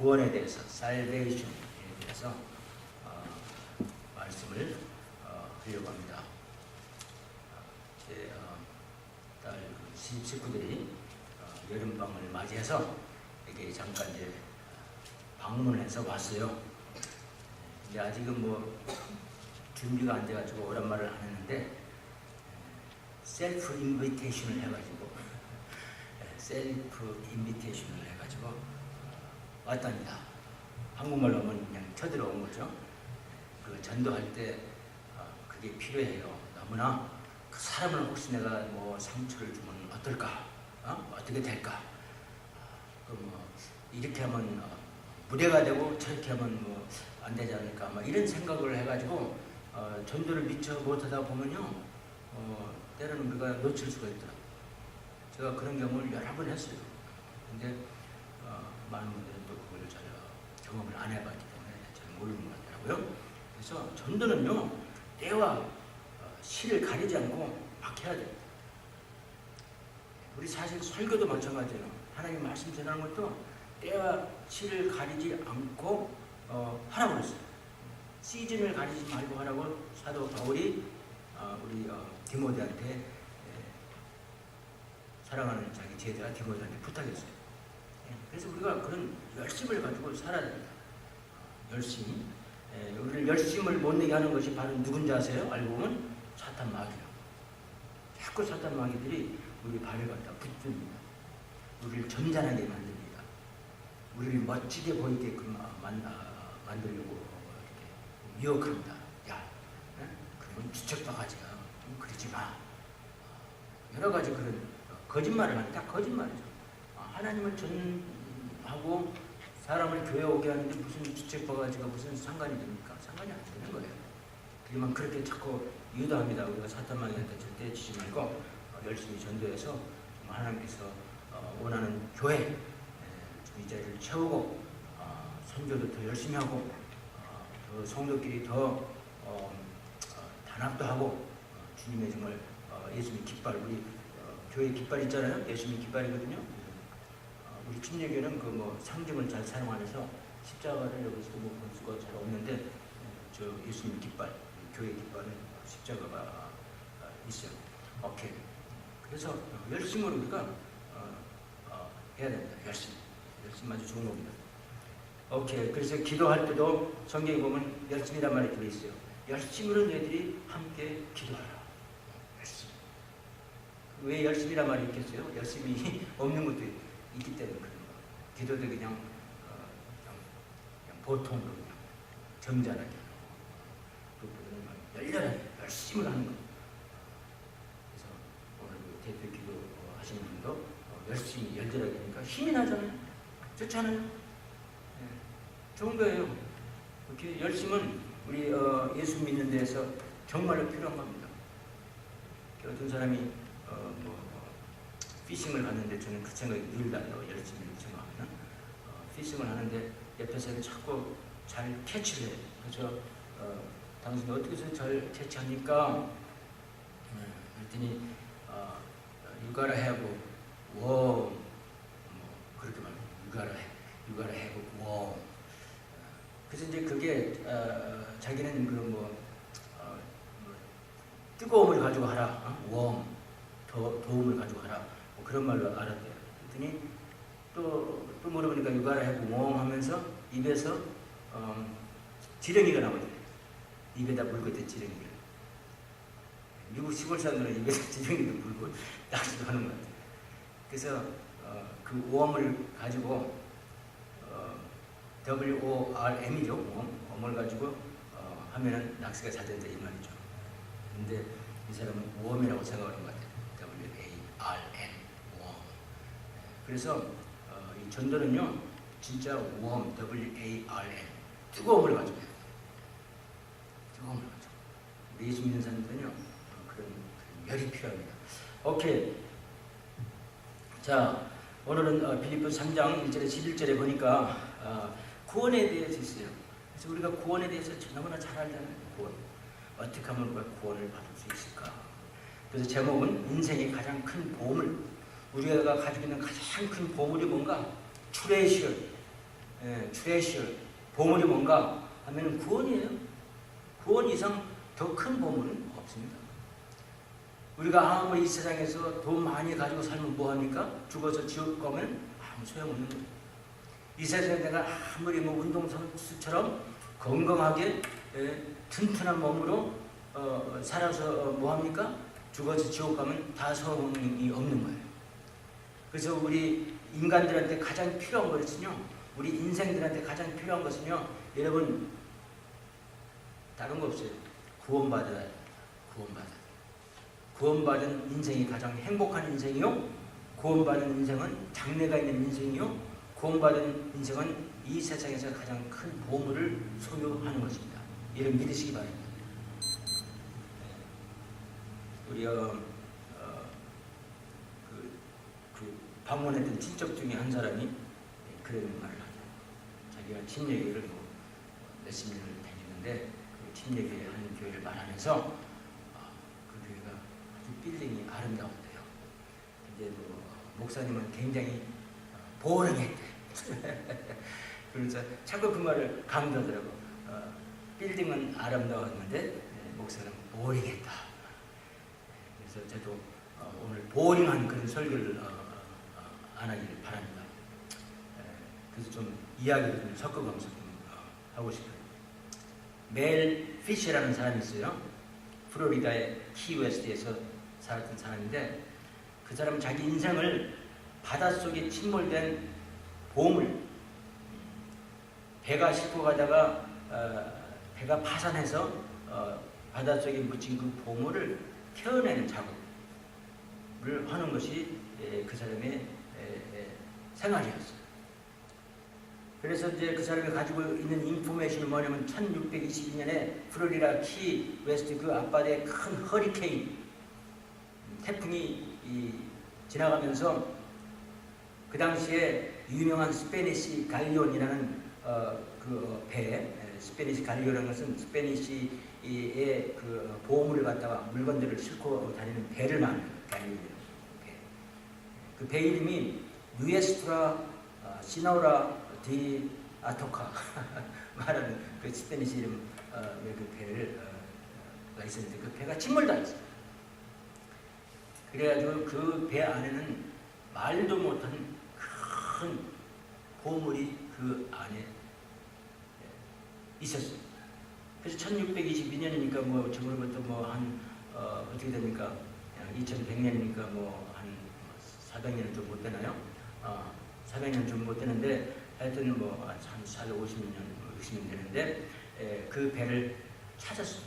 구원에 대해서, 살베이션에 대해서 말씀을 하려고 합니다. 제 딸 식구들이 여름방을 맞이해서 이렇게 잠깐 이제 방문해서 왔어요. 근데 아직은 뭐 준비가 안 돼가지고 오랜만을 안 했는데 셀프 인비테이션을 해가지고 왔답니다. 한국말로 하면 그냥 쳐들어온 거죠. 그 전도할 때 그게 필요해요. 너무나 그 사람을 혹시 내가 뭐 상처를 주면 어떨까? 어떻게 될까? 뭐 이렇게 하면 무례가 되고 저렇게 하면 뭐 안 되지 않을까? 막 이런 생각을 해가지고 전도를 미처 못하다 보면요, 때로는 우리가 놓칠 수가 있더라고요. 제가 그런 경험을 여러 번 했어요. 근데 많은 분들은 또 그걸 잘 경험을 안 해봤기 때문에 잘 모르는 것 같더라고요. 그래서 전도는요, 때와 시를 가리지 않고 막 해야 돼요. 우리 사실 설교도 마찬가지예요. 하나님 말씀 전하는 것도 때와 시를 가리지 않고 하라고 했어요. 시즌을 가리지 말고 하라고 사도 바울이 우리 디모데한테, 사랑하는 자기 제자 디모데한테 부탁했어요. 그래서 우리가 그런 열심을 가지고 살아야 됩니다. 열심히. 우리를 열심을 못 내게 하는 것이 바로 누군지 아세요? 알고 보면 사탄 마귀예요. 자꾸 사탄 마귀들이 우리 발을 갖다 붙듭니다. 우리를 점잖하게 만듭니다. 우리를 멋지게 보이게끔 만들려고 이렇게 유혹합니다. 야, 그러면 주책바가지야. 그러지 마. 여러 가지 그런 거짓말을 하는, 다 거짓말이죠. 하나님을 전하고 사람을 교회에 오게 하는데 무슨 주책바가지가 무슨 상관이 됩니까? 상관이 안 되는 거예요. 그러면 그렇게 자꾸 유도합니다. 우리가 사탄마귀한테 절대 지지 말고 열심히 전도해서 하나님께서 원하는 교회 이 자리를 채우고 선교도 더 열심히 하고 더 성도끼리 더 단합도 하고 주님의 정말 예수님의 깃발, 우리 교회 깃발 있잖아요. 예수님의 깃발이거든요. 우리 침례교회는 그 뭐 상징을 잘 사용하면서 십자가를 여기서도 뭐 볼 수가 잘 없는데 저 예수님 깃발, 교회 깃발은 십자가가 있어요. 오케이. 그래서 열심으로 우리가 해야 됩니다. 열심 아주 좋은 겁니다. 오케이. 그래서 기도할 때도 성경에 보면 열심이란 말이 들어있어요. 열심으로 너희들이 함께 기도하라. 열심. 왜 열심이란 말이 있겠어요? 열심이 없는 것도 있기 때문에 그런 거. 기도도 그냥 보통으로 그냥 점잖하게 그것보다는 열렬하게 열심을 하는 거. 그래서 오늘 대표 기도 하시는 분도 열심히 열렬하게 하니까 힘이 나잖아요. 좋잖아요. 네. 좋은 거예요. 이렇게 열심은 우리 예수 믿는 데에서 정말로 필요한 겁니다. 어떤 사람이 피싱을 갔는데 저는 그 생각이 늘 나요. 열심히 생각하면 피싱을 하는데 옆에서 자꾸 잘 캐치를 해요. 그래서 당신이 어떻게 해서 잘 캐치합니까? 그랬더니 You gotta have warm, 그렇게 말해요. You gotta have warm. 그래서 이제 그게 자기는 그 뜨거움을 가지고 하라, warm, 도움을 가지고 하라, 뭐 그런 말로 알았대요. 그랬더니 또 물어보니까 You gotta have warm 하면서 입에서 지렁이가 나오더래요. 입에다 물고 있던 지렁이를. 미국 시골 사람들은 입에서 지렁이도 물고 낚시도 하는 것 같아요. 그래서 그 웜을 가지고 WORM이죠. 웜을 가지고 하면은 낚시가 잘 된다 이 말이죠. 근데 이 사람은 웜이라고 생각하는 것 같아요. WARM, 웜. 그래서 이 전도는요, 진짜 웜, WARM, 뜨거움을 가지고 해요. 뜨거움을 가지고. 우리 예수 믿는 사람들은요, 그런 열이 필요합니다. 오케이. 자, 오늘은 빌립보 3장 1절에 11절에 보니까 구원에 대해서 있어요. 그래서 우리가 구원에 대해서 너무나 잘 알잖아요. 구원. 어떻게 하면 우리가 구원을 받을 수 있을까? 그래서 제목은 인생의 가장 큰 보물. 우리가 가지고 있는 가장 큰 보물이 뭔가? 트레이셔. 트레셔, 보물이 뭔가 하면 구원이에요. 구원 이상 더 큰 보물은 없습니다. 우리가 아무리 이 세상에서 돈 많이 가지고 살면 뭐합니까? 죽어서 지옥 가면 아무 소용없는 거예요. 이 세상에 내가 아무리 뭐 운동선수처럼 건강하게 튼튼한 몸으로 살아서 뭐합니까? 죽어서 지옥 가면 다 소용이 없는 거예요. 그래서 우리 인간들한테 가장 필요한 것은요, 우리 인생들한테 가장 필요한 것은요, 여러분 다른 거 없어요. 구원받아야 합니다. 구원받은 인생이 가장 행복한 인생이요, 구원받은 인생은 장래가 있는 인생이요, 구원받은 인생은 이 세상에서 가장 큰 보물을 소유하는 것입니다. 이를 믿으시기 바랍니다. 우리 방문했던 친척 중에 한 사람이 그런 말을 하죠. 자기가 집 얘기를 몇십 년을 다녔는데 그 집 얘기하는 교회를 말하면서 그 교회가 아주 빌딩이 아름다운데요. 이제 목사님은 굉장히 보ring했대. 그래서 자꾸 그 말을 강조하더라고. 빌딩은 아름다웠는데 목사는 보ring했다. 그래서 저도 오늘 보링한 그런 설교를 안 하기를 바랍니다. 그래서 좀 이야기를 좀 섞어가면서 좀 하고 싶어요. 멜 피셔라는 사람이 있어요. 플로리다의 키웨스트에서 살았던 사람인데 그 사람은 자기 인생을 바닷속에 침몰된 보물, 배가 싣고 가다가 배가 파산해서 바닷속에 묻힌 그 보물을 켜내는 작업을 하는 것이 그 사람의 생활이었어요. 그래서 이제 그 사람이 가지고 있는 인포메이션이 뭐냐면 1622년에 플로리다 키 웨스트 그 앞바다에 큰 허리케인 태풍이 지나가면서 그 당시에 유명한 스페니시 갈리온이라는 그 배, 스페니시 갈리온이라는 것은 스페니시의 그 보물을 갖다가 물건들을 싣고 다니는 배를 말해요. 갈리온이라는 배. 그 배 이름이 누에스트라 시나우라 디 아토카 말하는 그 스페니시 이름 그 배를 있었는데 그 배가 침몰당했어요. 그래가지고 그 배 안에는 말도 못한 큰 보물이 그 안에 있었어요. 그래서 1622년이니까 뭐 지금부터 뭐 한 어떻게 됩니까? 2100년이니까 뭐 한 400년은 좀 못 되나요? 400년 좀 못 되는데 하여튼 뭐 한 450년, 60년 되는데 그 배를 찾았어요.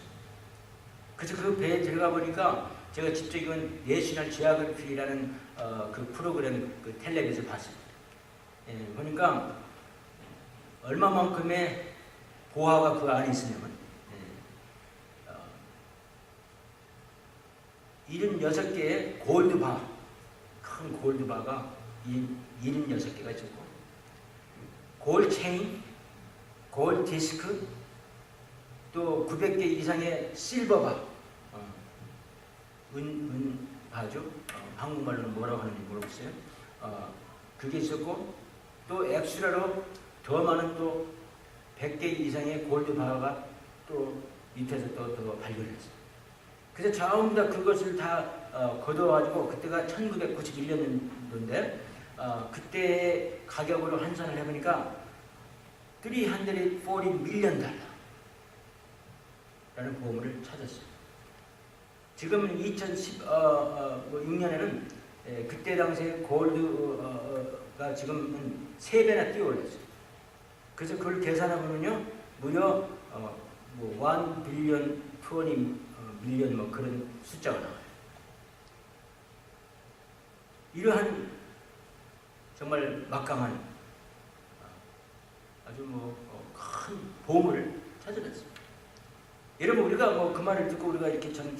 그래서 그 배에 들어가 보니까 제가 직접 이건 내셔널 지오그래피라는 그 프로그램 그 텔레비에서 봤어요. 보니까 얼마만큼의 보화가 그 안에 있으냐면 76개의 골드바, 큰 골드바가 76개가 있었고 골드 체인, 골드 디스크, 또 900개 이상의 실버바, 은바죠. 한국말로는 뭐라고 하는지 모르겠어요. 그게 있었고 또 엑스트라로 더 많은 또 100개 이상의 골드바가 또 밑에서 또 발견했어요. 그래서 전부 다 그것을 다 걷어가지고 그때가 1991년도인데 그때 가격으로 환산을 해보니까 $340 밀리언 라는 보물을 찾았어요. 지금은 2016년에는 그때 당시에 골드가 지금은 3배나 뛰어올랐어요. 그래서 그걸 계산해보면요 무려 1 빌리언 20 밀리언 뭐 그런 숫자가 나와요. 이러한 정말 막강한 아주 큰 보물을 찾아냈어요. 여러분 우리가 그 말을 듣고 우리가 이렇게 참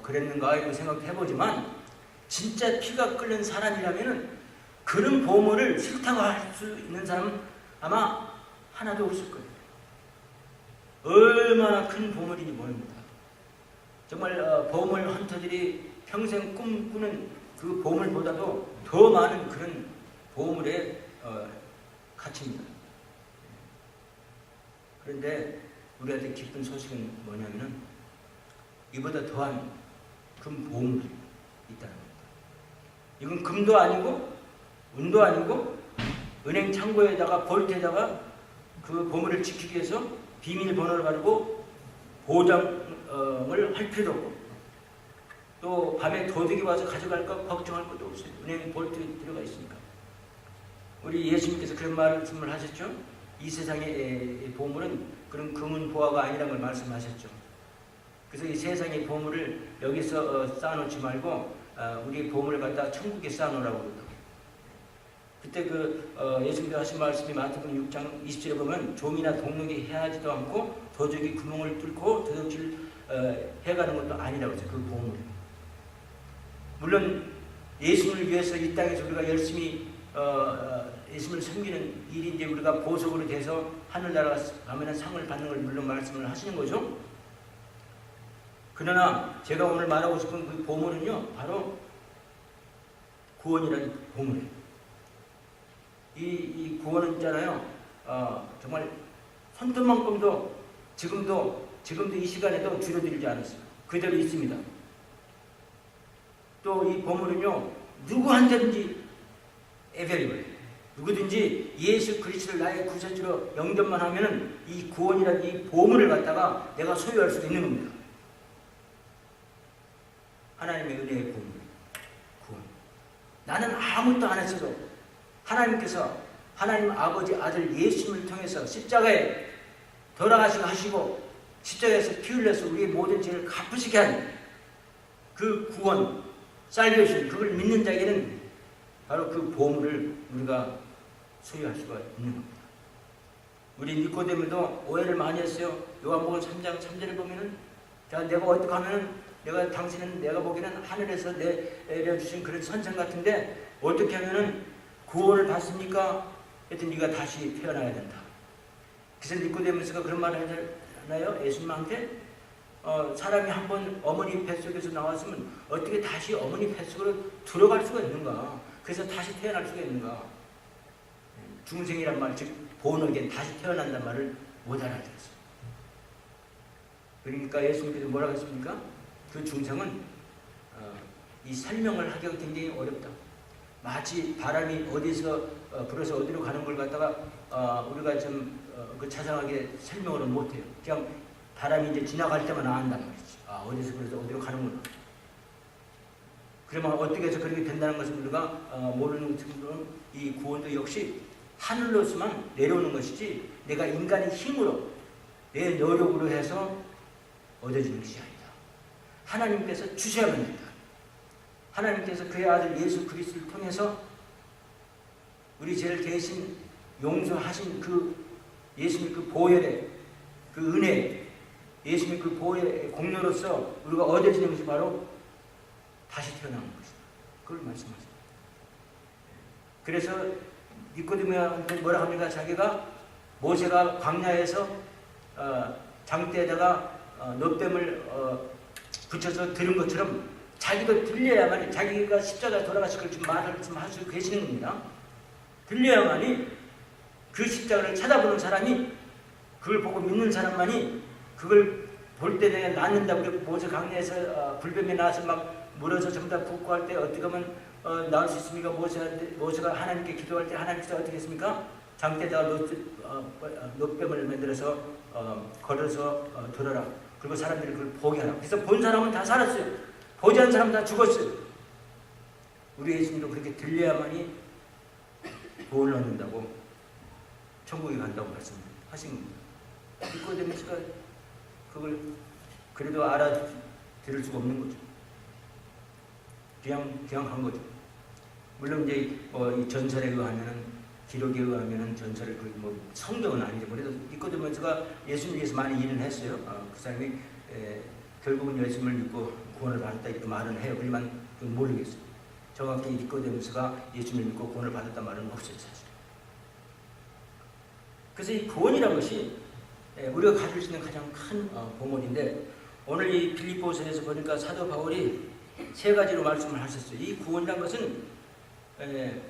그랬는가 이런 생각도 해보지만 진짜 피가 끓는 사람이라면은 그런 보물을 싫다고 할 수 있는 사람은 아마 하나도 없을 거예요. 얼마나 큰 보물인지 모릅니다. 정말 보물 헌터들이 평생 꿈꾸는 그 보물보다도 더 많은 그런 보물의 가치입니다. 그런데 우리한테 기쁜 소식은 뭐냐면은 이보다 더한 금 보물이 있다는 겁니다. 이건 금도 아니고 은도 아니고 은행 창고에다가 볼트에다가 그 보물을 지키기 위해서 비밀번호를 가지고 보장을 할 필요도 없고 또 밤에 도둑이 와서 가져갈까 걱정할 것도 없어요. 은행 볼트에 들어가 있으니까. 우리 예수님께서 그런 말씀을 하셨죠. 이 세상의 보물은 그런 금은 보화가 아니라는 걸 말씀하셨죠. 그래서 이 세상의 보물을 여기서 쌓아놓지 말고 우리의 보물을 갖다 천국에 쌓아놓으라고 그러더라고요. 그때 예수님께서 하신 말씀이 마태복음 6장 20절에 보면 종이나 동록이 해하지도 않고 도적이 구멍을 뚫고 도둑질 해가는 것도 아니라고 했어요. 그 보물이. 물론 예수님을 위해서 이 땅에서 우리가 열심히 예수님을 섬기는 일이 이제 우리가 보석으로 돼서 하늘나라 가면 상을 받는 걸 물론 말씀을 하시는 거죠. 그러나 제가 오늘 말하고 싶은 그 보물은요, 바로 구원이라는 보물이에요. 이 구원은 있잖아요. 정말 손톱만큼도 지금도 이 시간에도 줄어들지 않았어요. 그대로 있습니다. 또 이 보물은요, 누구한테든지 에벨리블, 누구든지 예수 그리스도를 나의 구세주로 영접만 하면은 이 구원이라는 이 보물을 갖다가 내가 소유할 수 있는 겁니다. 하나님의 은혜의 보물, 구원. 나는 아무것도 안 했어도 하나님께서 하나님 아버지 아들 예수님을 통해서 십자가에 돌아가시고 하시고 십자가에서 피 흘려서 우리의 모든 죄를 갚으시게 한 그 구원, 살베이션, 그걸 믿는 자에게는 바로 그 보물을 우리가 소유할 수가 있는 겁니다. 우리 니코데모도 오해를 많이 했어요. 요한복음 3장 3절에 보면은 자, 내가 어떻게 하면은 내가 보기에는 하늘에서 내려주신 그런 선생 같은데 어떻게 하면은 구원을 받습니까? 하여튼 네가 다시 태어나야 된다. 그래서 니코데모스가 그런 말을 하나요? 예수님한테 사람이 한번 어머니 뱃속에서 나왔으면 어떻게 다시 어머니 뱃속으로 들어갈 수가 있는가? 그래서 다시 태어날 수가 있는가? 중생이란 말, 즉 본어겐 다시 태어난다는 말을 못 알아들었어요. 그러니까 예수님께서 뭐라고 했습니까? 그 중생은 이 설명을 하기가 굉장히 어렵다. 마치 바람이 어디서 불어서 어디로 가는 걸 갖다가 우리가 좀 자상하게 설명을 못해요. 그냥 바람이 이제 지나갈 때만 안단 말이지. 어디서 불어서 어디로 가는구나. 그러면 어떻게 해서 그렇게 된다는 것을 우리가 모르는 것처럼 이 구원도 역시 하늘로서만 내려오는 것이지 내가 인간의 힘으로 내 노력으로 해서 얻어지는 것이 아니다. 하나님께서 주셔야만 된다. 하나님께서 그의 아들 예수 그리스도를 통해서 우리 죄를 대신 용서하신 그 예수님 그 보혈의 그 은혜, 예수님 그 보혈의 공로로서 우리가 얻어지는 것이 바로 다시 태어나는 것이다. 그걸 말씀하십니다. 그래서 니코데모한테 뭐라 합니까? 자기가 모세가 광야에서 장대에다가 놋뱀을 붙여서 들은 것처럼 자기도 들려야만이 자기가 십자가 돌아가실 걸 좀 말을 좀 할 수 계시는 겁니다. 들려야만이 그 십자가를 찾아보는 사람이 그걸 보고 믿는 사람만이 그걸 볼 때 내가 낫는다고 그랬고 모세 강야에서 불뱀이 나와서 막 물어서 전부 다 붓고 할 때 어떻게 하면 나올 수 있습니까? 모세가 하나님께 기도할 때 하나님께서 어떻게 했습니까? 장대에다가 놋뱀을 만들어서 걸어서 들어라. 그리고 사람들이 그걸 보게 하라. 그래서 본 사람은 다 살았어요. 보지 않은 사람은 다 죽었어요. 우리 예수님도 그렇게 들려야만이 구원을 얻는다고 천국에 간다고 말씀하신 겁니다. 니코데모스가 그걸 그래도 알아들을 수가 없는 거죠. 그냥 한 거죠. 물론 이제 이 전설에 의하면은 기록에 의하면은 전설을 성경은 아니죠. 그래도 니코데모스가 예수님을 위해서 많이 일을 했어요. 그 사람이 결국은 예수님을 믿고 구원을 받았다 이렇게 말은 해요. 그렇지만 모르겠어요. 정확히 니코데모스가 예수님을 믿고 구원을 받았다 말은 없어요, 사실. 그래서 이 구원이라는 것이 우리가 가질 수 있는 가장 큰 보물인데 오늘 이 빌립보서에서 보니까 사도 바울이 세 가지로 말씀을 하셨어요. 이 구원이라는 것은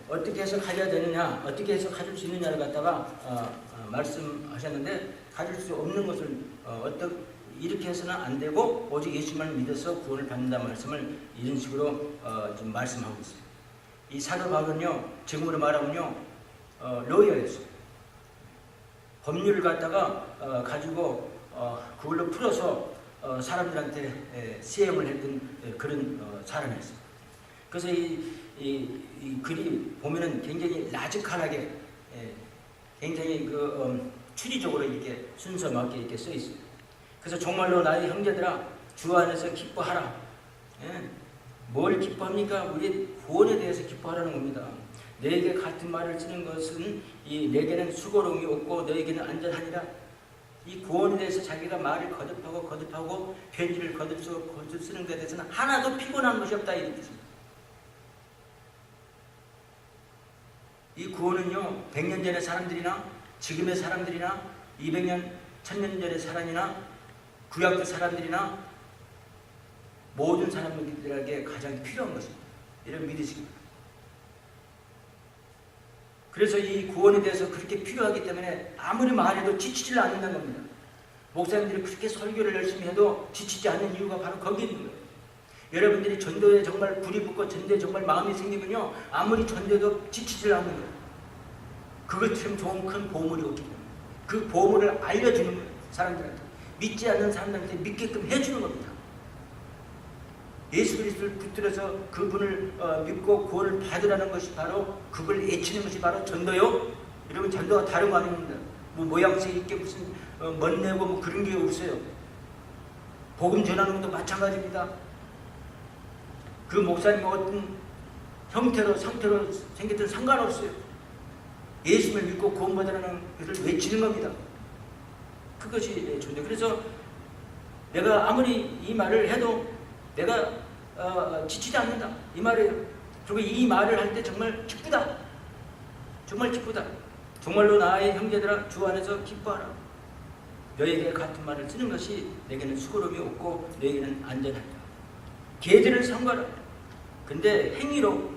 어떻게 해서 가져야 되느냐, 어떻게 해서 가질 수 있느냐를 갖다가 말씀하셨는데, 가질 수 없는 것을 이렇게 해서는 안 되고 오직 예수님을 믿어서 구원을 받는다는 말씀을 이런 식으로 지금 말씀하고 있어요. 이 사도 바울은요, 지금으로 말하면요, 로이어였어요. 법률을 갖다가 가지고 그걸로 풀어서 사람들한테 시행을 했던 그런 사람이었어요. 그래서 이 글이 보면은 굉장히 라지칼하게, 굉장히 추리적으로 이렇게 순서 맞게 이렇게 써 있어요. 그래서 정말로 나의 형제들아, 주 안에서 기뻐하라. 뭘 기뻐합니까? 우리 구원에 대해서 기뻐하라는 겁니다. 너에게 같은 말을 쓰는 것은 내게는 수고로움이 없고 너에게는 안전하니라. 이 구원에 대해서 자기가 말을 거듭하고 편지를 거듭 쓰는 것에 대해서는 하나도 피곤한 것이 없다, 이런 뜻입니다. 이 구원은요, 100년 전의 사람들이나 지금의 사람들이나 200년, 1000년 전의 사람이나 구약의 사람들이나 모든 사람들에게 가장 필요한 것입니다. 이런 믿으십니다. 그래서 이 구원에 대해서 그렇게 필요하기 때문에 아무리 말해도 지치질 않는다는 겁니다. 목사님들이 그렇게 설교를 열심히 해도 지치지 않는 이유가 바로 거기 있는 거예요. 여러분들이 전도에 정말 불이 붙고 전도에 정말 마음이 생기면요, 아무리 전도해도 지치질 않는 거예요. 그것처럼 좋은 큰 보물이 없기 때문에 그 보물을 알려주는 거예요. 사람들한테, 믿지 않는 사람들한테 믿게끔 해주는 겁니다. 예수 그리스도를 붙들어서 그분을 믿고 구원을 받으라는 것이 바로, 그걸 애치는 것이 바로 전도요. 여러분, 전도가 다른 거 아닙니다. 뭐 모양새 있게 무슨 멋내고 뭐 그런 게 없어요. 복음 전하는 것도 마찬가지입니다. 그 목사님이 어떤 형태로 상태로 생겼든 상관없어요. 예수를 믿고 구원받으라는 것을 외치는 겁니다. 그것이 전도. 그래서 내가 아무리 이 말을 해도 내가 지치지 않는다, 이 말이에요. 그리고 이 말을 할 때 정말 기쁘다, 정말 기쁘다. 정말로 나의 형제들아, 주 안에서 기뻐하라. 너에게 같은 말을 쓰는 것이 내게는 수고로움이 없고 너에게는 안전하다. 계절을 삼가라. 근데 행위로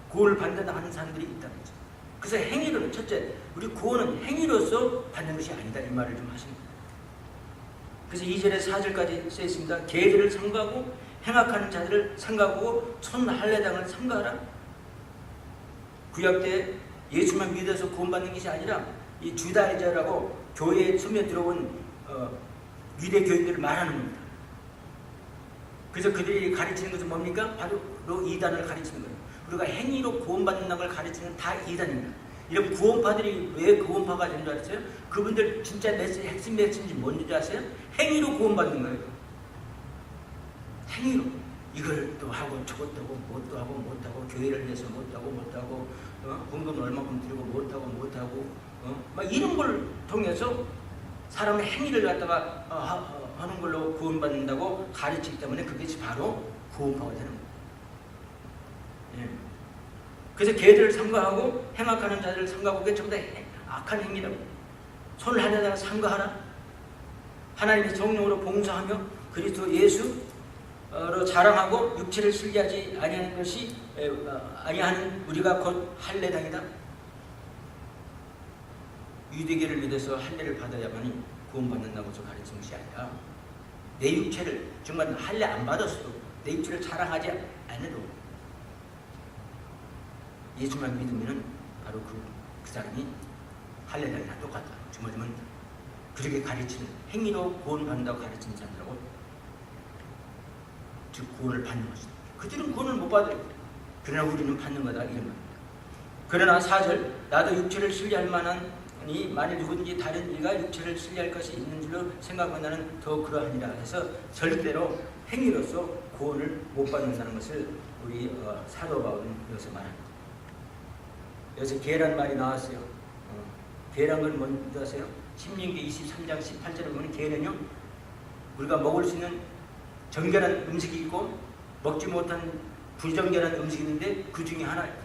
구원을 받는다 하는 사람들이 있다는 거죠. 그래서 행위로는, 첫째, 우리 구원은 행위로서 받는 것이 아니다, 이 말을 좀 하십니다. 그래서 2절에 4절까지 써 있습니다. 계절을 삼가고 행악하는 자들을 삼가고 손할례당을 삼가하라. 구약 때 예수만 믿어서 구원받는 것이 아니라 이 주다이자라고 교회에 처음에 들어온 유대 교인들을 말하는 겁니다. 그래서 그들이 가르치는 것은 뭡니까? 바로 이단을 가르치는 거예요. 우리가 행위로 구원받는다는 걸 가르치는 다 이단입니다. 이런 구원파들이 왜 구원파가 된 줄 아세요? 그분들 진짜 핵심 메시지 뭔지 아세요? 행위로 구원받는 거예요. 행위로. 이걸 또 하고 저것도 하고 뭣도 하고 못하고, 교회를 위해서 못하고 헌금 얼마큼 드리고 못하고 막 이런 걸 통해서 사람의 행위를 갖다가 하는 걸로 구원받는다고 가르치기 때문에 그것이 바로 구원파가 되는 거예요. 예. 그래서 걔들을 삼가하고 행악하는 자들을 삼가하고, 그게 전부 다 악한 행위라고. 손을 하려다가 삼가하라. 하나님의 성령으로 봉사하며 그리스도 예수로 자랑하고 육체를 슬기하지 아니하는 것이 아니하는 우리가 곧 할례당이다. 유대교를 믿어서 할례를 받아야만이 구원받는다고 가르치는 것이 아니라, 내 육체를 정말 할례 안 받았어도 내 육체를 자랑하지 않아도 예수만 믿으면 바로 그 사람이 할례당이나 똑같다. 정말 그렇게 가르치는, 행위로 구원받는다고 가르치는 사람들하고, 즉 구원을 받는 것이다. 그들은 구원을 못 받아요. 그러나 우리는 받는 거다, 이런 말입니다. 그러나 4절, 나도 육체를 신뢰할 만하니 만일 누구든지 다른 이가 육체를 신뢰할 것이 있는 줄로 생각하면 더 그러하니라 해서 절대로 행위로서 구원을 못 받는다는 것을 우리 사도 바울은 여기서 말합니다. 여기서 계란 말이 나왔어요. 계란 건 뭔지 아세요? 신명기 23장 18절에 보면 계는요, 우리가 먹을 수 있는 정결한 음식이 있고 먹지 못한 부정결한 음식이 있는데 그 중에 하나예요.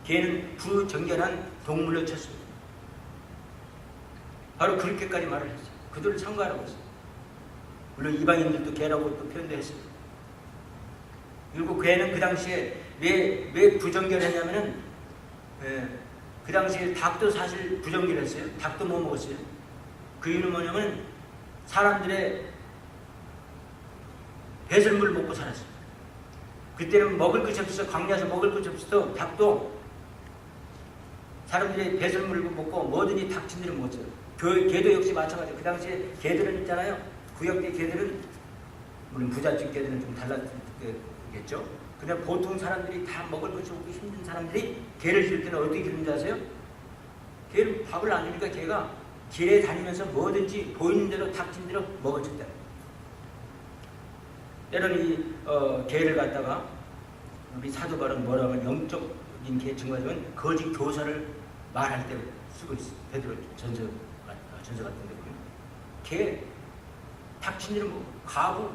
개는 부정결한 동물로 쳤습니다. 바로 그렇게까지 말을 했어요. 그들을 참가하라고 했어요. 물론 이방인들도 개라고 또 표현도 했습니다. 그리고 개는 그 당시에 왜 부정결했냐면은 예, 그 당시에 닭도 사실 부정기를 했어요. 닭도 못 먹었어요. 그 이유는 뭐냐면 사람들의 배설물을 먹고 살았어요. 그때는 먹을 것이 없어서, 광야에서 먹을 것이 없어서 닭도 사람들이 배설물을 먹고 뭐든지 닭친들을 먹었어요. 개도 역시 마찬가지예요. 그 당시에 개들은 있잖아요. 구역대 개들은, 물론 부잣집 개들은 좀 달랐겠죠. 근데 보통 사람들이 다 먹을 것이 없고 힘든 사람들이 개를 기를 때는 어떻게 기르는지 아세요? 개를 밥을 안 주니까 개가 길에 다니면서 뭐든지 보이는 대로 닥친 대로 먹어준다. 때로는 이 개를 갖다가 우리 사도 바울은 뭐라고 하면 영적인 개 증거하면 거짓 교사를 말할 때 쓰고 있어요. 베드로 전서 같은데 개 닥친 대로 뭐 가부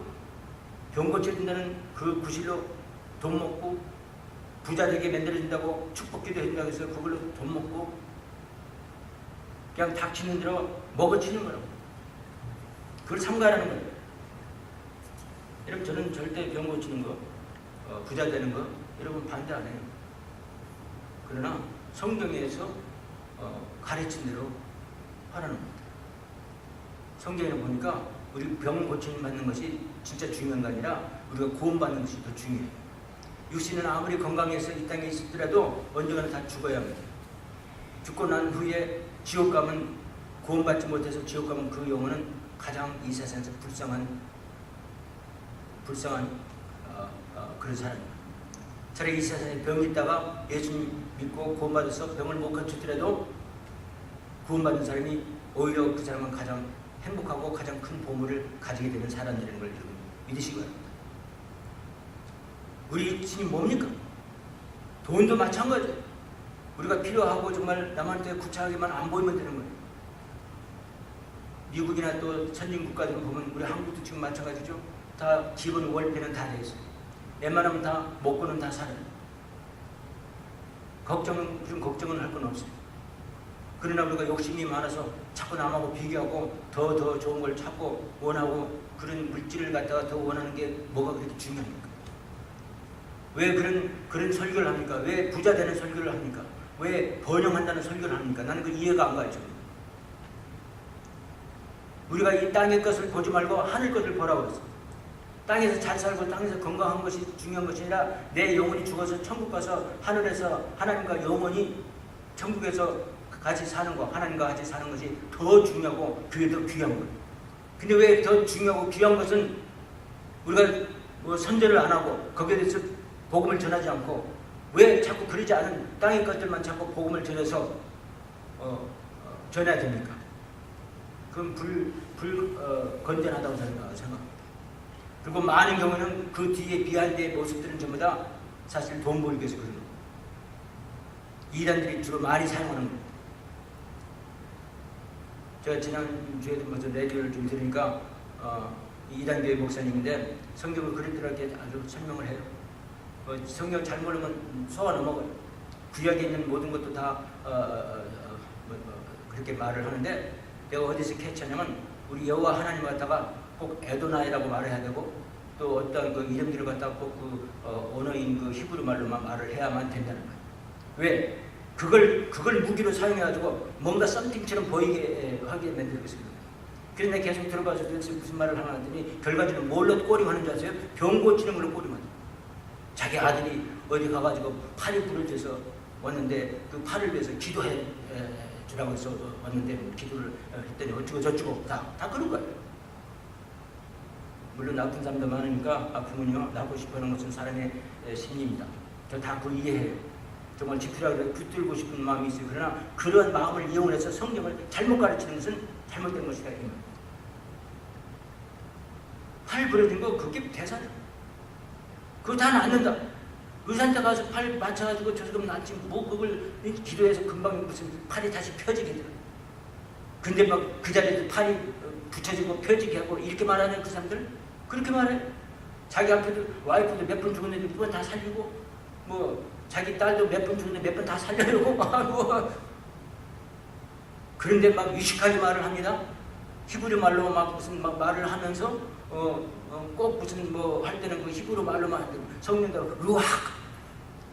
병 고쳐준다는 그 구실로 돈 먹고 부자 되게 만들어준다고 축복기도 해준다고 해서 그걸로 돈 먹고 그냥 닥치는 대로 먹어치는 거라고. 그걸 삼가라는 거예요. 여러분 저는 절대 병 고치는 거, 부자 되는 거 여러분 반대 안 해요. 그러나 성경에서 가르친 대로 하라는 겁니다. 성경에 보니까 우리 병 고침 받는 것이 진짜 중요한 게 아니라 우리가 구원받는 것이 더 중요해요. 육신은 아무리 건강해서 이 땅에 있더라도 언젠가는 다 죽어야 합니다. 죽고 난 후에 지옥 가면, 구원받지 못해서 지옥 가면 그 영혼은 가장 이 세상에서 불쌍한 그런 사람입니다. 차라리 이 세상에 병이 있다가 예수님 믿고 구원받아서 병을 못 고쳤더라도 구원받은 사람이 오히려 그 사람은 가장 행복하고 가장 큰 보물을 가지게 되는 사람들인 걸 여러분 믿으시기 바랍니다. 우리 육신이 뭡니까? 돈도 마찬가지예요. 우리가 필요하고 정말 남한테 구차하게만 안 보이면 되는 거예요. 미국이나 또 선진 국가들 보면 우리 한국도 지금 마찬가지죠. 다 기본 월패는 다 돼 있어요. 웬만하면 다 먹고는 다 살아요. 무슨 걱정은 할 건 없어요. 그러나 우리가 욕심이 많아서 자꾸 남하고 비교하고 더 좋은 걸 찾고 원하고 그런 물질을 갖다가 더 원하는 게 뭐가 그렇게 중요합니까? 왜 그런 설교를 합니까? 왜 부자 되는 설교를 합니까? 왜 번영한다는 설교를 합니까? 나는 그 이해가 안 가요. 우리가 이 땅의 것을 보지 말고 하늘 것을 보라고 했어요. 땅에서 잘 살고 땅에서 건강한 것이 중요한 것이 아니라 내 영혼이 죽어서 천국 가서 하늘에서 하나님과 영원히 천국에서 같이 사는 거, 하나님과 같이 사는 것이 더 중요하고 그게 더 귀한 거예요. 근데 왜 더 중요하고 귀한 것은 우리가 뭐 선전을 안 하고 거기에 대해서 복음을 전하지 않고 왜 자꾸 그러지 않은 땅의 것들만 자꾸 복음을 전해서 전해야 됩니까? 그건 건전하다고 생각합니다. 그리고 많은 경우는 그 뒤에 비하인드의 모습들은 전부 다 사실 돈 벌기 위해서 그런 거예요. 이단들이 주로 많이 사용하는 거예요. 제가 지난주에도 무슨 라디오를 좀 들으니까 이단교회 목사님인데 성경을 그리스도인들에게 아주 설명을 해요. 성경 잘 모르면 속아 넘어가요. 구약에 있는 모든 것도 다 그렇게 말을 하는데 내가 어디서 캐치하냐면 우리 여호와 하나님 갖다가 꼭 에도나이라고 말해야 되고 또 어떤 그 이름들을 갖다가 꼭 그 언어인 그 히브리 말로만 말을 해야만 된다는 거예요. 왜? 그걸 무기로 사용해가지고 뭔가 썸띵처럼 보이게 하게 만들고 있습니다. 그런데 계속 들어봐서 도대체 무슨 말을 하나 하더니 결과적으로 뭘로 꼬리하는 줄 아세요? 병 고치는 걸로 꼬리만. 자기 아들이 어디 가가지고 팔이 부러져서 왔는데 그 팔을 위해서 기도해 주라고 해서 왔는데 기도를 했더니 어쩌고 저쩌고 다 그런 거예요. 물론 나쁜 사람도 많으니까 아프면요 낫고 싶어하는 것은 사람의 심리입니다. 저 다 그걸 이해해요. 정말 지푸라기를 붙들고 싶은 마음이 있어요. 그러나 그런 마음을 이용해서 성경을 잘못 가르치는 것은 잘못된 것이다. 팔 부러진 거 그게 대사죠. 그거 다 낫는다. 의사한테 가서 팔 맞춰가지고 저 사람 낫지 뭐 그걸 기도해서 금방 무슨 팔이 다시 펴지게 돼요. 근데 막 그 자리에서 팔이 붙여지고 펴지게 하고 이렇게 말하는 그 사람들 그렇게 말해. 자기 앞에도 와이프도 몇 번 죽었는데 몇 번 다 살리고 뭐 자기 딸도 몇 번 죽었는데 몇 번 다 살려고 그런데 막 유식하게 말을 합니다. 히브리 말로 막 무슨 막 말을 하면서 꼭 무슨 뭐 할 때는 그 히브리 말로만 성령대로 루악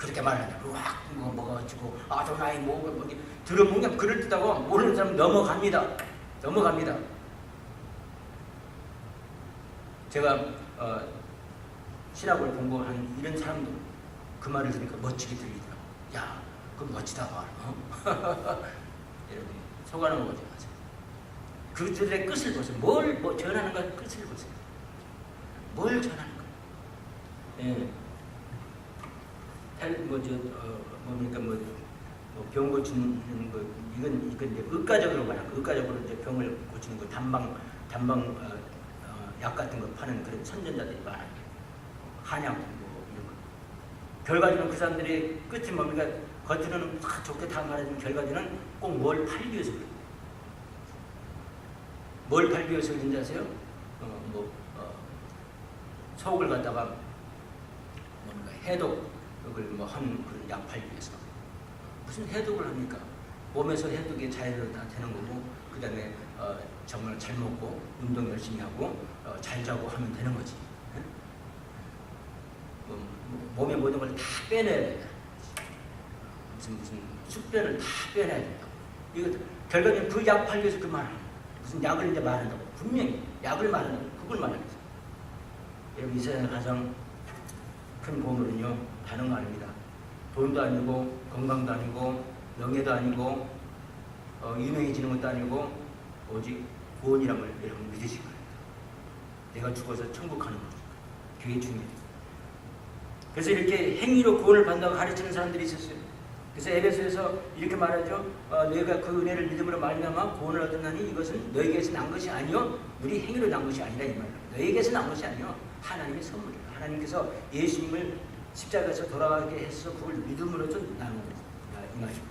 그렇게 말하냐. 뭐가 어쩌고 아도나이 뭐 들어보면 그럴듯하고 모르는 사람 넘어갑니다. 넘어갑니다. 제가 신학을 공부한 이런 사람도 그 말을 들으니까 멋지게 들리더라고. 야, 그거 멋지다. 여러분 속아는 거지 마세요. 그들의 끝을 보세요. 뭘 전하는가 끝을 보세요. 뭘 전하는가. 예. 병 고치는 거 이건 이제 의과적으로 말하는 거. 의과적으로 이제 병을 고치는 거 단방 약 같은 거 파는 그런 선전자들이 많아요. 한약 뭐 이런 거. 결과적으로 그 사람들이 끝이 뭡니까? 겉으로는 다 좋게 다 말해주면 결과적으로는 꼭 뭘 팔기 위해서 그래요. 뭘 팔기 위해서 그런지 아세요? 속을 갖다가 뭔가 해독을 뭐 하는 그런 약 팔기 위해서. 무슨 해독을 합니까? 몸에서 해독이 자연으로 다 되는 거고, 그 다음에 정말 잘 먹고 운동 열심히 하고 잘 자고 하면 되는 거지. 몸의 모든 걸 다 빼내야 된다. 무슨 숙변을 다 빼내야 된다. 이거 결과적으로 그 약 팔기 위해서 그 말을 무슨 약을 이제 말한다고. 분명히 약을 말한다고. 그걸 말하겠어. 여러분 이 세상에 가장 큰 보물은요 다른 거 아닙니다. 돈도 아니고 건강도 아니고 명예도 아니고 유명해지는 것도 아니고 오직 구원이란 걸 여러분 믿으시기 바랍니다. 내가 죽어서 천국 가는 거죠. 그게 중요해요. 그래서 이렇게 행위로 구원을 받는다고 가르치는 사람들이 있었어요. 그래서 에베소에서 이렇게 말하죠. 너희가 그 은혜를 믿음으로 말미암아 구원을 얻었나니 이것은 너희에게서 난 것이 아니요 우리 행위로 난 것이 아니라 이 말이에요. 너희에게서 난 것이 아니요 하나님의 선물이에요. 하나님께서 예수님을 십자가에서 돌아가게 해서 그걸 믿음으로 좀 나눈 이 말입니다.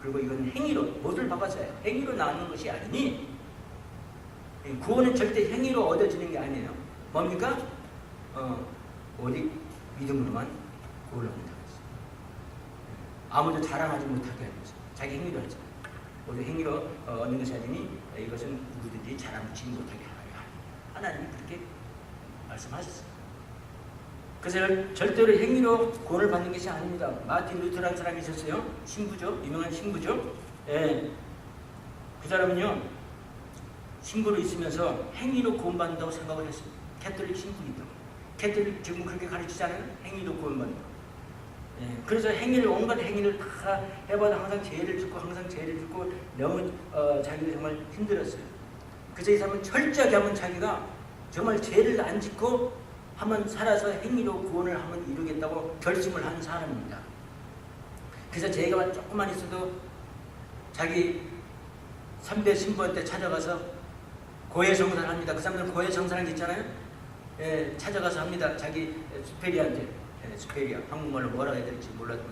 그리고 이건 행위로 뭐를 바꿨어요. 행위로 나누는 것이 아니니 구원은 절대 행위로 얻어지는 게 아니에요. 뭡니까? 오직 믿음으로만 구원을 얻는다고 했어요. 아무도 자랑하지 못하게 하는 것이 자기 행위로 하죠. 오직 행위로 얻는 것이 아니니 이것은 누구든지 자랑치 못하게 하라. 하나님이 그렇게 말씀하셨어요. 그래서 절대로 행위로 구원을 받는 것이 아닙니다. 마틴 루터라는 사람이 있었어요. 신부죠. 유명한 신부죠. 예. 그 사람은요. 신부로 있으면서 행위로 구원받는다고 생각을 했습니다. 캐톨릭 신부이다. 캐톨릭 지금 그렇게 가르치잖아요. 행위로 구원받는다. 예. 그래서 행위를 온갖 행위를 다 해봐도 항상 죄를 짓고 너무 자기가 정말 힘들었어요. 그래서 이 사람은 철저하게 하면 자기가 정말 죄를 안 짓고 한번 살아서 행위로 구원을 한번 이루겠다고 결심을 한 사람입니다. 그래서 제가 조금만 있어도 자기 선배 신부한테 찾아가서 고해성사를 합니다. 그 사람들은 고해성사라는 게 있잖아요. 예, 찾아가서 합니다. 자기 수페리아한테, 수페리아 한국말로 뭐라고 해야 될지 몰라도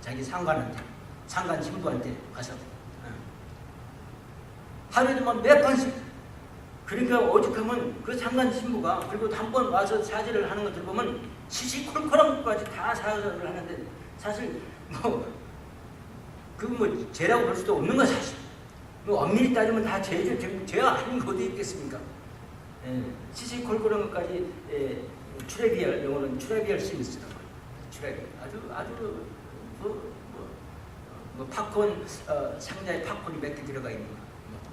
자기 상관한테, 상관 신부한테 가서 하루에도 막 몇 번씩. 그러니까 오죽하면 그 상관 신부가 그리고 한 번 와서 사죄를 하는 거 들어보면 시시콜콜한 것까지 다 사죄를 하는데 사실 뭐 죄라고 볼 수도 없는 거 사실. 뭐 엄밀히 따지면 다 죄가 아닌 것도 있겠습니까? 시시콜콜한 것까지 트레비얼 영어는 트레비얼 신스라고 해요. 트레비얼 아주 팝콘 상자에 팝콘이 몇 개 들어가 있는 거,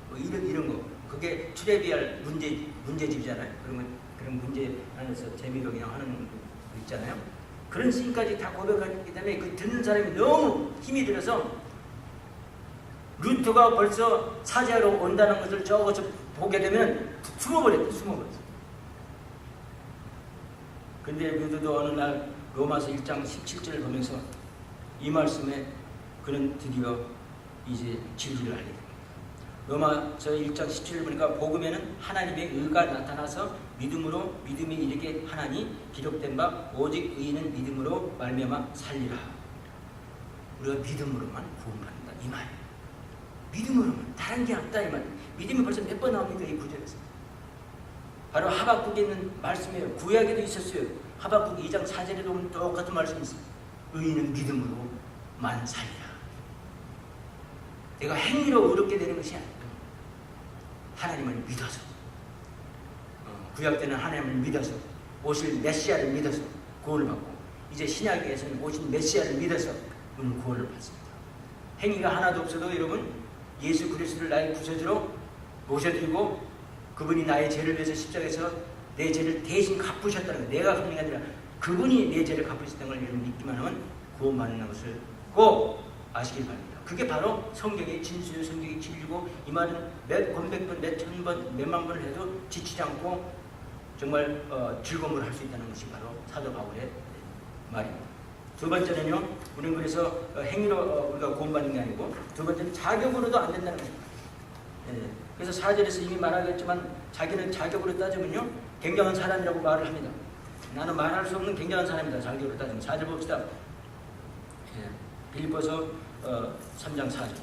뭐 이런 거. 그게 트레비얼 문제집이잖아요. 그런 문제 안에서 재미로 그냥 하는 거 있잖아요. 그런 씬까지 다 고백하기 때문에 그 듣는 사람이 너무 힘이 들어서 루터가 벌써 사죄하러 온다는 것을 저거서 보게 되면 숨어버렸어. 근데 루터도 어느 날 로마서 1장 17절을 보면서 이 말씀에 그는 드디어 이제 진리를 알게 됩니다. 로마서 1장 17절 보니까 복음에는 하나님의 의가 나타나서 믿음이 이르게 하나니 기록된 바 오직 의인은 믿음으로 말미암아 살리라. 우리가 믿음으로만 구원받는다 이 말. 믿음으로만 다른 게 없다 이 말. 믿음이 벌써 몇 번 나옵니까 이 구절에서. 바로 하박국에 있는 말씀이에요. 구약에도 있었어요. 하박국 2장 4절에도 보면 똑같은 말씀이 있어요. 의인은 믿음으로만 살리라. 내가 행위로 의롭게 되는 것이 아니고 하나님을 믿어서 구약 때는 하나님을 믿어서 오실 메시아를 믿어서 구원을 받고 이제 신약에서는 오신 메시아를 믿어서 우리는 구원을 받습니다. 행위가 하나도 없어도 여러분 예수 그리스도를 나의 구세주로 모셔드리고 그분이 나의 죄를 위해서 십자가에서 내 죄를 대신 갚으셨다는 것, 내가 갚는 게 아니라 그분이 내 죄를 갚으셨다는 걸 여러분 믿기만 하면 구원받는 것을 꼭 아시길 바랍니다. 그게 바로 성경의 진수요, 성경의 진리고 이 말은 몇 백 번, 몇 천 번, 몇만 번을 해도 지치지 않고 정말 즐거움을 할 수 있다는 것이 바로 사도 바울의 말입니다. 두 번째는요, 우리는 그래서 행위로 우리가 구원받는 게 아니고 두 번째는 자격으로도 안 된다는 것입니다. 그래서 4절에서 이미 말하겠지만 자기는 자격으로 따지면요 굉장한 사람이라고 말을 합니다. 나는 말할 수 없는 굉장한 사람이다. 자격으로 따지면 4절 봅시다. 빌립보서 3장 4절.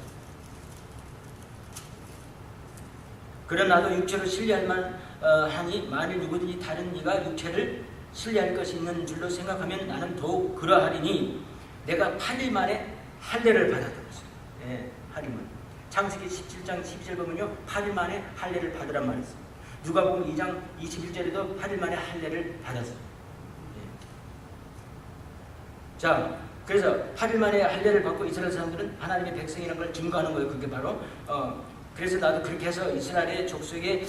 그러나 나도 육체로 신뢰할 만하니 만일 누구든지 다른 이가 육체를 신뢰할 것이 있는 줄로 생각하면 나는 더욱 그러하리니 내가 8일 만에 할례를 받았다고 했어요. 8일 만에. 창세기 17장 12절 보면요 8일 만에 할례를 받으란 말이 있어요. 누가복음 2장 21절에도 8일 만에 할례를 받았어요. 자, 그래서 8일 만에 할례를 받고 이스라엘 사람들은 하나님의 백성이라는 걸 증거하는 거예요. 그게 바로 그래서 나도 그렇게 해서 이스라엘의 족속의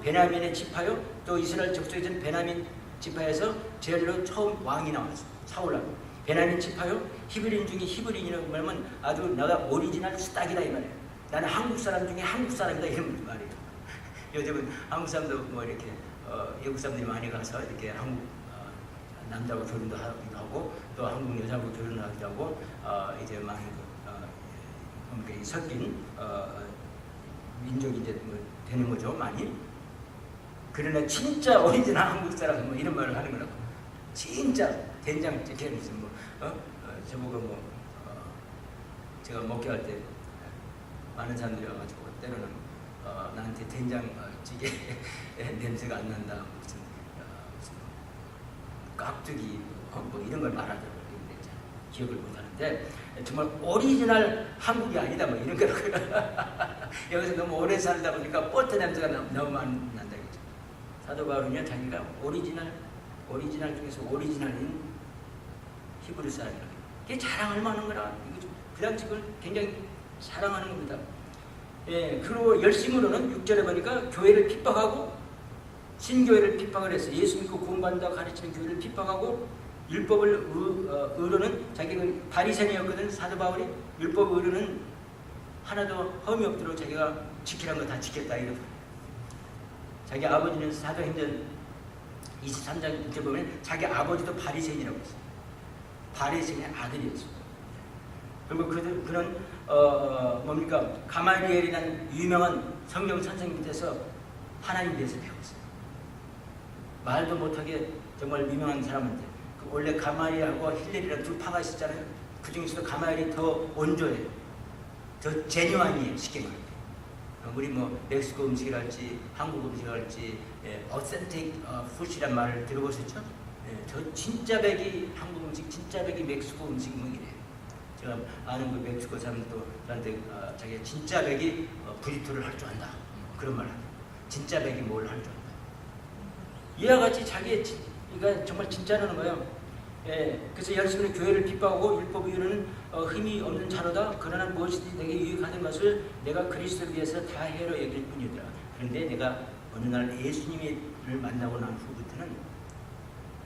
베냐민의 지파요, 또 이스라엘 족속의 베냐민 지파에서 제일로 처음 왕이 나왔어요. 사울라고. 베냐민 지파요, 히브리인 중에 히브리인이라고 말하면 아주 내가 오리지널 스탁이다 이 말이에요. 나는 한국 사람 중에 한국 사람이다 이런 말이에요. 요즘은 한국 사람도 뭐 이렇게 외국 사람들이 많이 가서 이렇게 한국 남자하고 결혼도 하고 또 한국 여자하고 결혼하기도 하고 이제 많이 섞인 민족이 이제 뭐 되는 거죠 많이. 그러나 진짜 오리지널 한국 사람 뭐 이런 말을 하는 거라고. 진짜 된장 찍혀 무슨 뭐 저보고 뭐 제가 먹게 할 때 많은 사람들이 와가지고 때로는 나한테 된장찌개 냄새가 안 난다 무슨 깍두기 뭐 이런 걸 말하더라고요. 기억을 못하는데 정말 오리지널 한국이 아니다 뭐 이런 거라고요. 여기서 너무 오래 살다 보니까 버터 냄새가 너무 많이 난다겠죠. 사도 바울은요 자기가 오리지널 중에서 오리지널인 히브리 사람이라고. 그게 자랑할 만한 거라. 그 당시를 굉장히 사랑하는 겁니다. 그리고 열심으로는 6절에 보니까 교회를 핍박하고 신교회를 핍박을 했어요. 예수 믿고 구원받는다 가르치는 교회를 핍박하고 율법을 의로는 자기는 바리새인이었거든. 사도 바울이 율법 의로는 하나도 험이 없도록 자기가 지키라는 거 다 지켰다 이러고. 자기 아버지는 사도행전 23장 6절 보면 자기 아버지도 바리새인이라고 했어요. 바리새인의 아들이었어요. 그리고 그는 뭡니까 가말리엘이라는 유명한 성경 선생님 밑에서 하나님 대해서 배웠어요. 말도 못하게 정말 유명한 사람인데 원래 가말리엘하고 힐렐이라는 두 파가 있었잖아요. 그 중에서도 가말리엘이 더 온조해요. 더 제뉴안이에요. 쉽게 말해요. 우리 뭐 멕시코 음식이랄지 한국 음식이랄지 어센틱 푸시란 말을 들어보셨죠? 저 진짜 백이 한국 음식, 진짜 백이 멕시코 음식 뭐 이래요. 제가 아는 그 멕시코 사람도 저한테 자기가 진짜 백이 브리토를 할 줄 안다. 그런 말을 합니다. 진짜 백이 뭘 할 줄 안다. 이와 같이 자기의 그러니까 정말 진짜라는 거예요. 그래서 열심히 교회를 핍박하고 율법 이유는 힘이 없는 자로다. 그러나 무엇이든지 내게 유익하는 것을 내가 그리스도를 위해서 다 해로 여길 뿐이더라. 그런데 내가 어느 날 예수님을 만나고 난 후부터는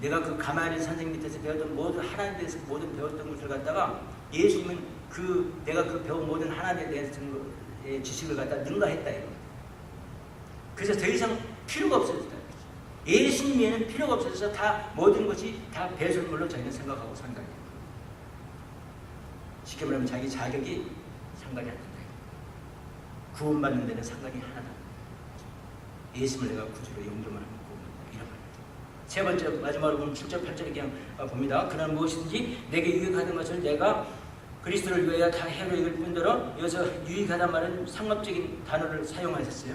내가 그 가마리엘 선생님 밑에서 배웠던 모든 하나님에 대해서 모든 배웠던 것을 갖다가 예수님은 내가 그 배운 모든 하나님에 대해서 지식을 갖다 능가했다 이거. 그래서 더 이상 필요가 없어졌다. 예수님 외에는 필요가 없어져서 다 모든 것이 다 배설물로 자기는 생각하고 상관이 됩니다. 쉽게 말하면 자기 자격이 상관이 안 된다. 구원받는 데는 상관이 하나도 안 된다. 예수님을 내가 구주로 영접을 하면 구원받는다. 이런 말입니다. 세 번째 마지막으로 보면 7절 8절에 그냥 봅니다. 그러나 무엇이든지 내게 유익하는 것을 내가 그리스도를 위하여 다 해로 이길 뿐더러 여기서 유익하단 말은 상업적인 단어를 사용하셨어요.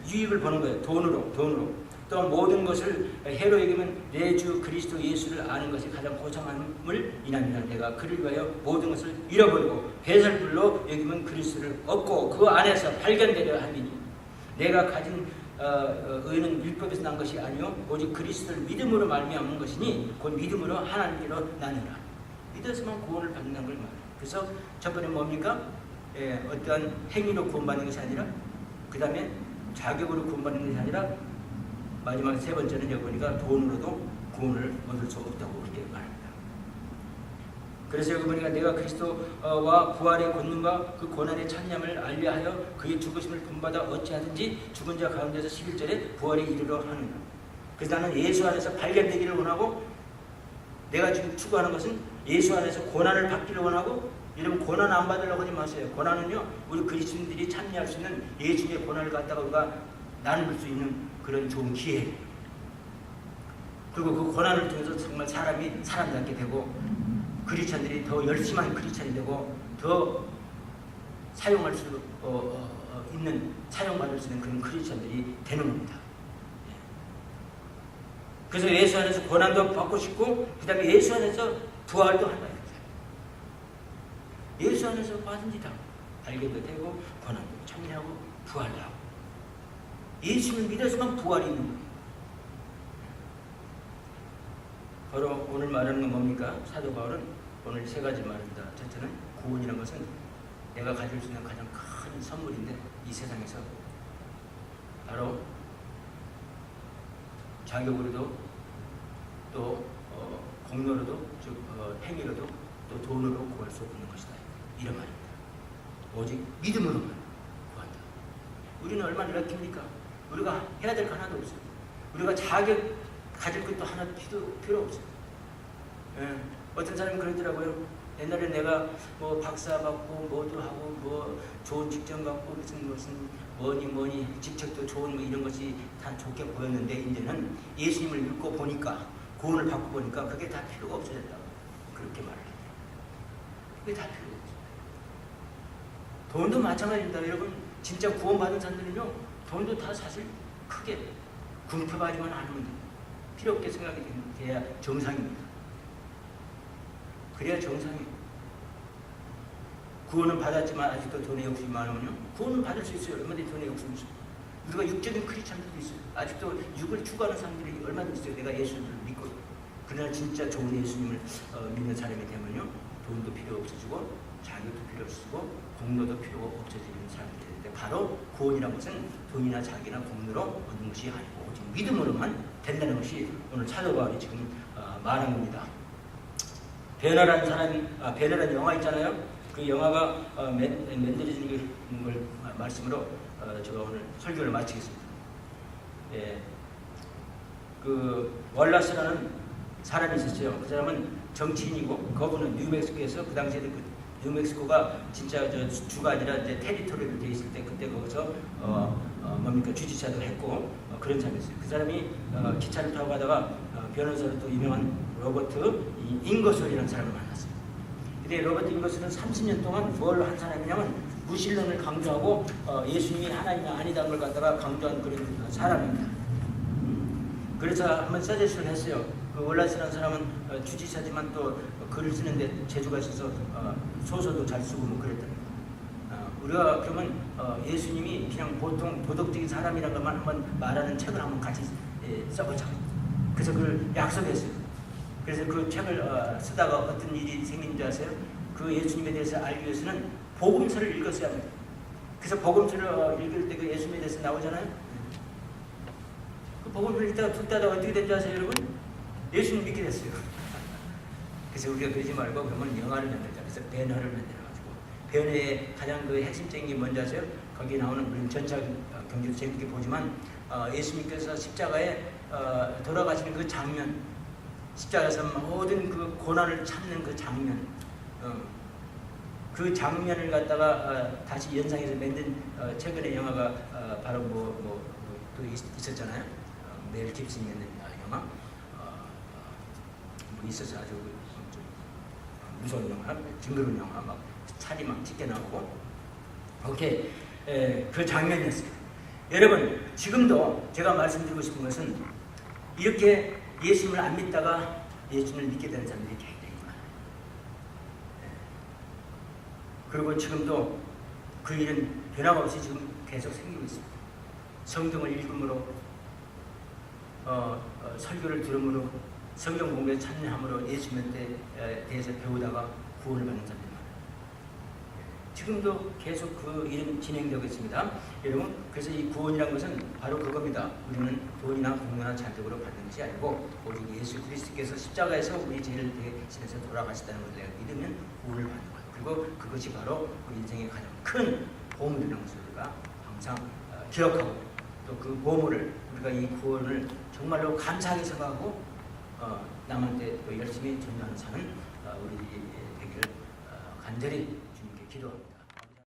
유익을 보는 거예요. 돈으로. 또한 모든 것을 해로 여기면 내 주 그리스도 예수를 아는 것이 가장 고상함을 인함이라. 내가 그를 위하여 모든 것을 잃어버리고 배설물로 여기면 그리스도를 얻고 그 안에서 발견되려 함이니 내가 가진 의는 율법에서 난 것이 아니요 오직 그리스도를 믿음으로 말미암은 것이니 곧 믿음으로 하나님께로 나누라. 믿어서만 구원을 받는다는 걸 말해요. 그래서 첫 번째 뭡니까? 어떠한 행위로 구원받는 것이 아니라, 그 다음에 자격으로 구원받는 것이 아니라, 마지막 세 번째는 여기 보니까 돈으로도 구원을 얻을 수 없다고 그렇게 말합니다. 그래서 여기 보니까 내가 그리스도와 부활의 권능과 그 고난의 찬양을 알려하여 그의 죽으심을 본받아 어찌하든지 죽은 자 가운데서 11절에 부활에 이르러 하느니라. 그래서 나는 예수 안에서 발견되기를 원하고, 내가 지금 추구하는 것은 예수 안에서 고난을 받기를 원하고, 여러분 고난 안 받으려고 하지 마세요. 고난은요 우리 그리스도인들이 참여할 수 있는 예수님의 고난을 갖다가 우리가 나눌 수 있는 그런 좋은 기회예요. 그리고 그 고난을 통해서 정말 사람이 사람답게 되고, 크리스찬들이 더 열심한 크리스찬이 되고, 더 사용할 수 있는, 사용받을 수 있는 그런 크리스찬들이 되는 겁니다. 그래서 예수 안에서 고난도 받고 싶고, 그 다음에 예수 안에서 부활도 한다. 예수 안에서 뭐든지 다 발견도 되고, 고난도 참여하고, 부활도 하고. 예수를 믿어서만 부활이 있는 거예요. 바로 오늘 말하는 건 뭡니까? 사도 바울은 오늘 세 가지 말합니다. 첫째는 구원이라는 것은 내가 가질 수 있는 가장 큰 선물인데, 이 세상에서 바로 자격으로도 또 공로로도, 즉 행위로도 또 돈으로 구할 수 없는 것이다. 이런 말입니다. 오직 믿음으로만 구한다. 우리는 얼마나 럭키입니까? 우리가 해야 될 거 하나도 없어요. 우리가 자격 가질 것도 하나 필요 없어요. 어떤 사람이 그러더라고요. 옛날에 내가 뭐 박사 받고 뭐도 하고 뭐 좋은 직장 갖고 무슨 뭐니 직책도 좋은 뭐 이런 것이 다 좋게 보였는데, 이제는 예수님을 믿고 보니까, 구원을 받고 보니까 그게 다 필요가 없어졌다고 그렇게 말을 해요. 그게 다 필요가 없어요. 돈도 마찬가지입니다. 여러분 진짜 구원받은 사람들은요 돈도 다 사실 크게 궁핍하지만 않으면 돼요. 필요 없게 생각이 돼야 정상입니다. 그래야 정상이에요. 구원은 받았지만 아직도 돈에 욕심이 많으면요, 구원은 받을 수 있어요. 얼마든지 돈에 욕심이 있어요. 우리가 육적인 크리스찬들도 있어요. 아직도 육을 추구하는 사람들이 얼마든지 있어요. 내가 예수를 믿고. 그러나 진짜 좋은 예수님을 믿는 사람이 되면요, 돈도 필요 없어지고, 자격도 필요 없어지고, 공로도 필요 없어지는 사람들이 되는데, 바로 구원이라는 것은 돈이나 자기나 공로로 얻는 것이 아니고 오직 믿음으로만 된다는 것이 오늘 사도 바울이 지금 말한 겁니다. 베너라는 사람이, 베너라는 영화 있잖아요. 그 영화가 만들어지는 걸 말씀으로 제가 오늘 설교를 마치겠습니다. 그 월라스라는 사람이 있었어요. 그 사람은 정치인이고, 그분은 뉴멕시코에서, 그 당시에도 그 뉴멕시코가 진짜 주가 아니라 이제 테리토리로 돼 있을 때, 그때 거기서 뭡니까 주지사도 했고 그런 사람이었어요. 그 사람이 기차를 타고 가다가 변호사로 또 유명한 로버트 잉거솔이라는 사람을 만났어요. 근데 로버트 잉거솔은 30년 동안 뭘 한 사람이냐면 무신론을 강조하고 예수님이 하나님이 아니다는 걸 갖다가 강조한 그런 사람입니다. 그래서 한번 서제스를 했어요. 그 월라스라는 사람은 주지사지만 또 글을 쓰는데 재주가 있어서 소설도 잘 쓰고 뭐 그랬더니, 우리가 그러면 예수님이 그냥 보통 도덕적인 사람이라는 것만 한번 말하는 책을 한번 같이 써보자. 그래서 그걸 약속했어요. 그래서 그 책을 쓰다가 어떤 일이 생긴 줄 아세요? 그 예수님에 대해서 알기 위해서는 복음서를 읽었어야 합니다. 그래서 복음서를 읽을 때 그 예수님에 대해서 나오잖아요. 그 복음서를 읽다가 듣다가 어떻게 된 줄 아세요, 여러분? 예수님 믿게 됐어요. 그래서 우리가 그러지 말고 그러면 영화를 만들자. 그래서 배너를 만들어가지고, 배너의 가장 그 핵심적인 게 뭔지 아세요? 거기 나오는, 우리는 전차 경주도 재밌게 보지만 예수님께서 십자가에 돌아가시는 그 장면, 십자가에서 모든 그 고난을 참는 그 장면, 그 장면을 갖다가 다시 연상해서 만든 최근의 영화가 바로 또 있었잖아요. 멜 깁슨이 만든 영화, 뭐 있었어. 아주 좀 무서운 영화, 징그러운 영화, 막 살이 막 찢겨 나오고, 오케이, 그 장면이었어요. 여러분 지금도 제가 말씀드리고 싶은 것은, 이렇게 예수님을 안 믿다가 예수님을 믿게 되는 사람들이 굉장히 많아요. 그리고 지금도 그 일은 변함없이 지금 계속 생기고 있습니다. 성경을 읽음으로 설교를 들음으로 성경 공부에 참여함으로 예수님에 대해서 배우다가 구원을 받는 자들이 많아요. 지금도 계속 그 일은 진행되고 있습니다. 여러분, 그래서 이 구원이라는 것은 바로 그겁니다. 우리는 돈이나 공로나 잔뜩으로 받는 것이 아니고 오직 예수 그리스도께서 십자가에서 우리 죄를 대신해서 돌아가셨다는 것을 내가 믿으면 구원을 받는 거예요. 그리고 그것이 바로 우리 인생의 가장 큰 보물이라는 것을 우리가 항상 기억하고 또 그 보물을 우리가 이 구원을 정말로 감사하게 생각하고 남은 때 또 열심히 전도하는 사는 우리 되기를 간절히 주님께 기도합니다.